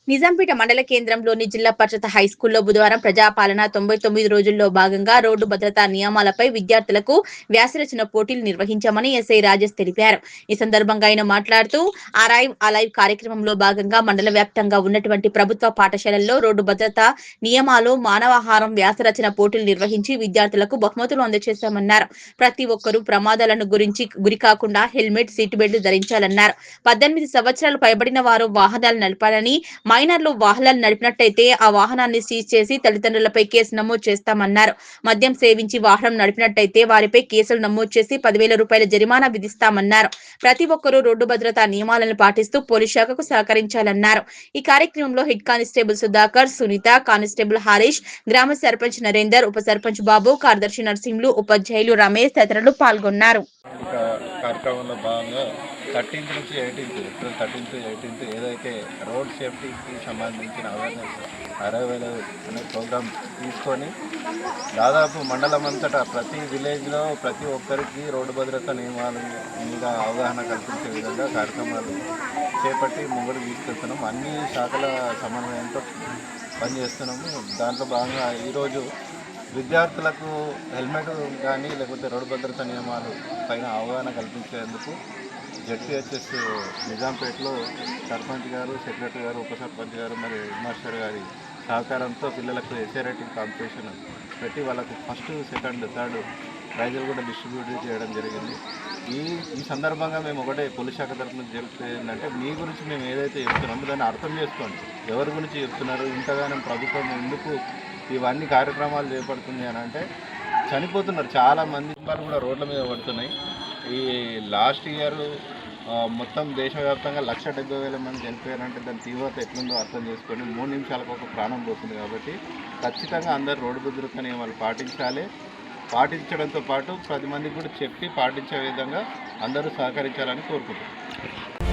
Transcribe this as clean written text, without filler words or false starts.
నిజాంపేట మండల కేంద్రంలోని జిల్లా పరిషత్ హైస్కూల్లో బుధవారం ప్రజాపాలన 99 రోజుల్లో భాగంగా రోడ్డు భద్రతా నియమాలపై విద్యార్థులకు వ్యాసరచన పోటీలు నిర్వహించామని ఎస్ఐ రాజేష్ తెలిపారు. ఈ సందర్భంగా ఆయన మాట్లాడుతూ అరైవ్ అలైవ్ కార్యక్రమంలో భాగంగా మండల వ్యాప్తంగా ఉన్నటువంటి ప్రభుత్వ పాఠశాలల్లో రోడ్డు భద్రతా నియమాలు, మానవాహారం వ్యాసరచన పోటీలు నిర్వహించి విద్యార్థులకు బహుమతులు అందజేశామన్నారు. ప్రతి ఒక్కరూ ప్రమాదాలను గురికాకుండా హెల్మెట్, సీట్ బెల్ట్ ధరించాలన్నారు. 18 సంవత్సరాలు పైబడిన వారు వాహనాలు నడపాలని, మైనర్లు వాహనాలు నడిపినట్టయితే ఆ వాహనాన్ని సీజ్ చేసి తల్లిదండ్రులపై కేసు నమోదు చేస్తామన్నారు. మద్యం సేవించి వాహనం నడిపినట్టయితే వారిపై కేసులు నమోదు చేసి 10,000 రూపాయల జరిమానా విధిస్తామన్నారు. ప్రతి ఒక్కరూ రోడ్డు భద్రతా నియమాలను పాటిస్తూ పోలీస్ శాఖకు సహకరించాలన్నారు. ఈ కార్యక్రమంలో head constable Sudhakar, Sunitha, constable Harish, గ్రామ సర్పంచ్ నరేందర్, ఉప సర్పంచ్ బాబు, కార్యదర్శి నర్సింహులు, ఉపాధ్యాయులు రమేష్ తదితరులు పాల్గొన్నారు. కార్యక్రమంలో భాగంగా 13th నుంచి 18th ఏప్రిల్ 13th 18th ఏదైతే రోడ్ సేఫ్టీకి సంబంధించిన అవేర్నెస్ 60,000 అనే ప్రోగ్రామ్ తీసుకొని దాదాపు మండలం అంతటా ప్రతి విలేజ్లో ప్రతి ఒక్కరికి రోడ్డు భద్రతా నియమాల మీద అవగాహన కల్పించే విధంగా కార్యక్రమాలు చేపట్టి ముంగడు తీసుకెళ్తున్నాం. అన్ని శాఖల సమన్వయంతో పనిచేస్తున్నాము. దాంట్లో భాగంగా ఈరోజు విద్యార్థులకు హెల్మెట్ కానీ లేకపోతే రోడ్డు భద్రతా నియమాలు పైన అవగాహన కల్పించేందుకు జెడ్పీహెచ్ఎస్ నిజాంపేటలో సర్పంచ్ గారు, సెక్రటరీ గారు, ఉప సర్పంచ్ గారు మరి హెడ్ మాస్టర్ గారి సహకారంతో పిల్లలకు ఎస్ఏ రైటింగ్ కాంపిటీషన్ పెట్టి వాళ్ళకు ఫస్ట్, సెకండ్, థర్డ్ ప్రైజులు కూడా డిస్ట్రిబ్యూట్ చేయడం జరిగింది. ఈ సందర్భంగా మేము ఒకటే పోలీస్ శాఖ తరఫున జరుగుతుంది ఏంటంటే, మీ గురించి మేము ఏదైతే చెప్తున్నామో దాన్ని అర్థం చేసుకోండి. ఎవరి గురించి చెప్తున్నారు, ఇంతగానో ప్రభుత్వం ఎందుకు ఇవన్నీ కార్యక్రమాలు చేపడుతుంది అని అంటే, చనిపోతున్నారు చాలామంది కుటుంబాలు కూడా రోడ్ల మీద పడుతున్నాయి. ఈ లాస్ట్ ఇయర్ మొత్తం దేశవ్యాప్తంగా 1,70,000 మంది చనిపోయారంటే దాని తీవ్రత ఎట్లుందో అర్థం చేసుకొని 3 నిమిషాలకు ఒక ప్రాణం పోతుంది. కాబట్టి ఖచ్చితంగా అందరూ రోడ్డు భద్రతా నియమాలు పాటించాలి. పాటించడంతో పాటు 10 మందికి కూడా చెప్పి పాటించే విధంగా అందరూ సహకరించాలని కోరుకుంటున్నాను.